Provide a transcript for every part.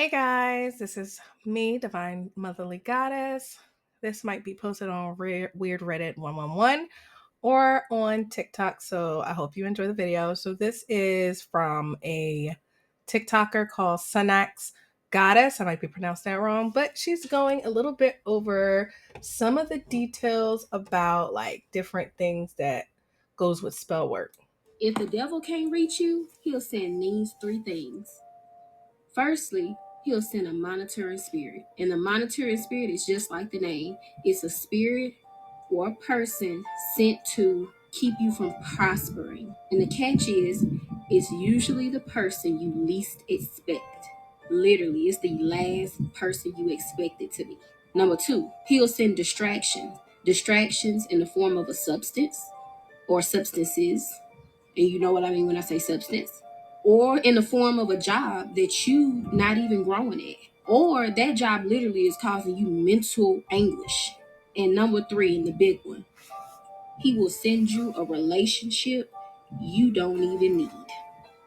Hey guys, this is me, Divine Motherly Goddess. This might be posted on Weird Reddit 111 or on TikTok, so I hope you enjoy the video. So this is from a TikToker called Sunax Goddess. I might be pronouncing that wrong, but she's going a little bit over some of the details about like different things that goes with spell work. If the devil can't reach you, he'll send these three things. Firstly, he'll send a monitoring spirit. And the monitoring spirit is just like the name. It's a spirit or a person sent to keep you from prospering. And the catch is, it's usually the person you least expect. Literally, it's the last person you expect it to be. Number two, he'll send distractions. Distractions in the form of a substance or substances, and you know what I mean when I say substance, or in the form of a job that you not even growing at, or that job literally is causing you mental anguish. And number three, and the big one, he will send you a relationship you don't even need.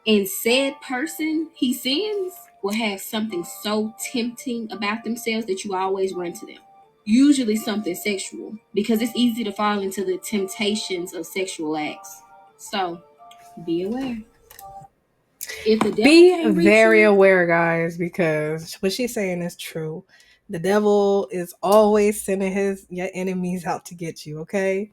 And said person he sends will have something so tempting about themselves that you always run to them. Usually something sexual, because it's easy to fall into the temptations of sexual acts. So be aware. If the devil Be can't reach very you, aware, guys, because what she's saying is true. The devil is always sending your enemies out to get you, okay?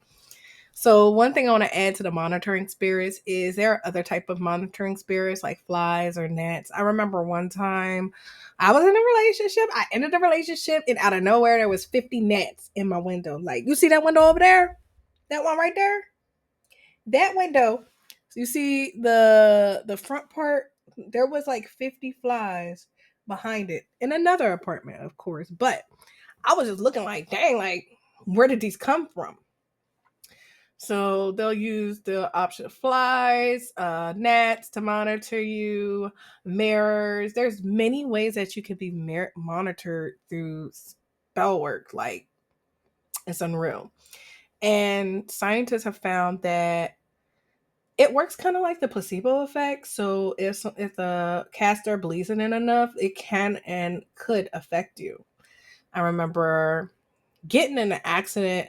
So one thing I want to add to the monitoring spirits is there are other type of monitoring spirits like flies or gnats. I remember one time I was in a relationship. I ended the relationship and out of nowhere there was 50 gnats in my window. Like, you see that window over there? That one right there? That window, you see the front part, there was like 50 flies behind it in another apartment, of course. But I was just looking like, dang, like, where did these come from? So they'll use the option of flies, gnats to monitor you, mirrors. There's many ways that you can be monitored through spell work. Like, it's unreal. And scientists have found that it works kind of like the placebo effect. So if the caster believes in it enough, it can and could affect you. I remember getting in an accident,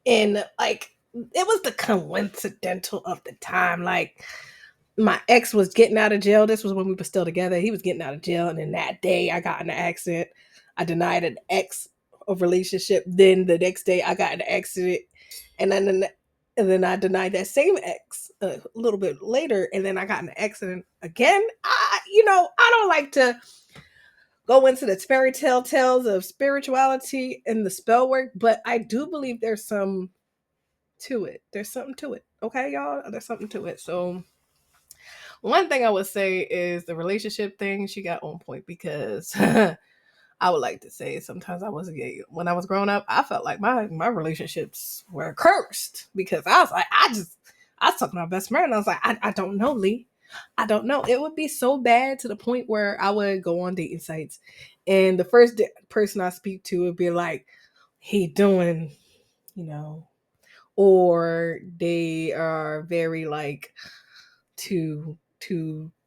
and like it was the coincidental of the time. Like, my ex was getting out of jail. This was when we were still together. He was getting out of jail, and then that day I got in an accident. I denied an ex of relationship. Then the next day I got in an accident, and then I denied that same ex a little bit later, and then I got in an accident again. I don't like to go into the fairy tale tales of spirituality and the spell work, but I do believe there's some to it. There's something to it. Okay, y'all? There's something to it. So one thing I would say is the relationship thing she got on point, because I would like to say sometimes I was gay. When I was growing up, I felt like my relationships were cursed because I was like, I was talking to my best friend and I was like, I don't know, Lee. I don't know. It would be so bad to the point where I would go on dating sites and the first person I speak to would be like, he doing, you know, or they are very like too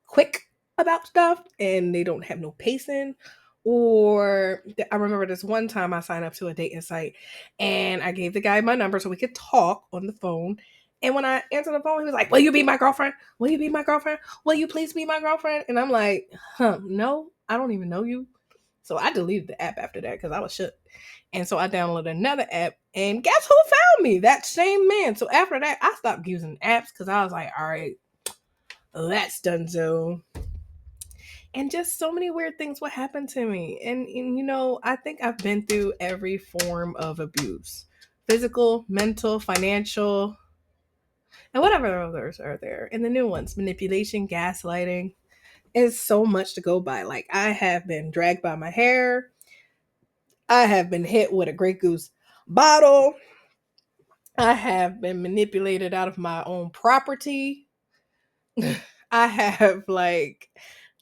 quick about stuff and they don't have no pacing. Or I remember this one time I signed up to a dating site and I gave the guy my number so we could talk on the phone. And when I answered the phone, he was like, "Will you be my girlfriend? Will you be my girlfriend? Will you please be my girlfriend?" And I'm like, no, I don't even know you. So I deleted the app after that because I was shook. And so I downloaded another app, and guess who found me? That same man. So after that, I stopped using apps because I was like, all right, that's done. So, and just so many weird things would happen to me. And I think I've been through every form of abuse: physical, mental, financial, and whatever others are there. And the new ones: manipulation, gaslighting. Is so much to go by. Like, I have been dragged by my hair. I have been hit with a Grey Goose bottle. I have been manipulated out of my own property. I have like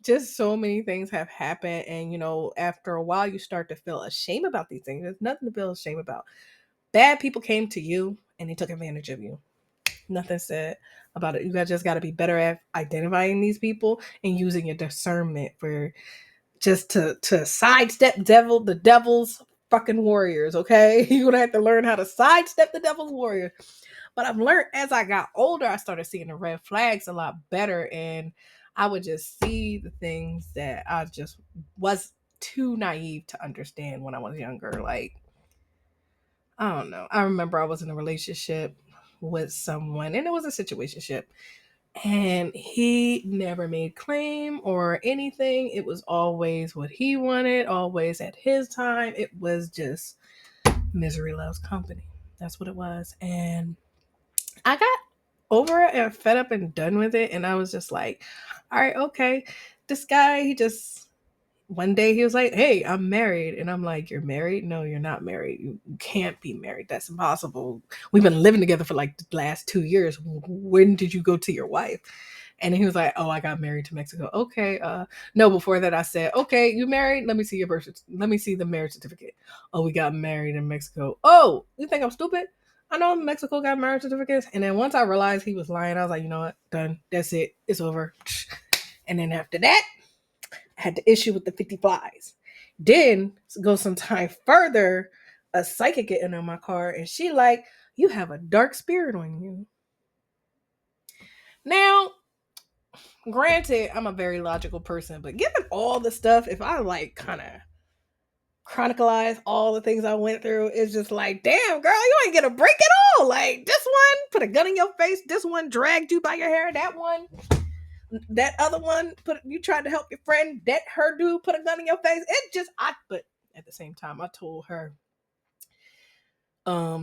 just so many things have happened, and after a while you start to feel ashamed about these things. There's nothing to feel ashamed about. Bad people came to you and they took advantage of you. Nothing said about it. You guys just got to be better at identifying these people and using your discernment for just to sidestep the devil's fucking warriors, okay? You're gonna have to learn how to sidestep the devil's warriors. But I've learned as I got older, I started seeing the red flags a lot better, and I would just see the things that I just was too naive to understand when I was younger. Like, I don't know. I remember I was in a relationship with someone, and it was a situationship, and he never made claim or anything. It was always what he wanted, always at his time. It was just misery loves company. That's what it was. And I got over it and fed up and done with it. And I was just like, all right, okay. This guy, he just one day he was like, hey, I'm married. And I'm like, you're married? No, you're not married. You can't be married. That's impossible. We've been living together for like the last 2 years. When did you go to your wife? And he was like, oh, I got married to Mexico. Okay. No, before that I said, okay, you married? Let me see your let me see the marriage certificate. Oh, we got married in Mexico. Oh, you think I'm stupid? I know Mexico got marriage certificates. And then once I realized he was lying, I was like, you know what? Done. That's it. It's over. And then after that, I had the issue with the 50 flies. Then go some time further, a psychic getting on my car, and she like, you have a dark spirit on you. Now, granted, I'm a very logical person, but given all the stuff, if I like kind of chronicleize all the things I went through, it's just like, damn, girl, you ain't get a break at all. Like, this one put a gun in your face, this one dragged you by your hair, that other one put you tried to help your friend, that her dude put a gun in your face. It just but at the same time I told her,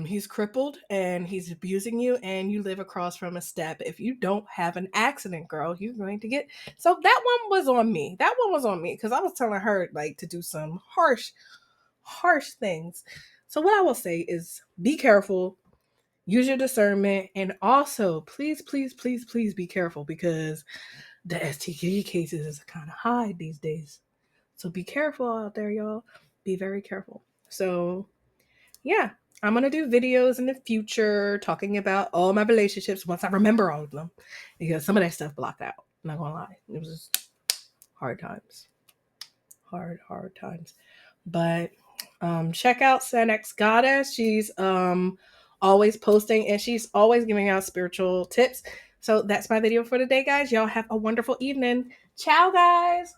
he's crippled and he's abusing you and you live across from a step. If you don't have an accident, girl, you're going to get. So that one was on me. That one was on me because I was telling her like to do some harsh things. So what I will say is be careful, use your discernment, and also please be careful because the STD cases is kind of high these days. So be careful out there, y'all. Be very careful. So yeah, I'm gonna do videos in the future talking about all my relationships once I remember all of them, because some of that stuff blocked out. I'm not gonna lie, it was just hard times, hard times. But check out Senex Goddess. She's always posting and she's always giving out spiritual tips. So that's my video for today, guys. Y'all have a wonderful evening. Ciao, guys.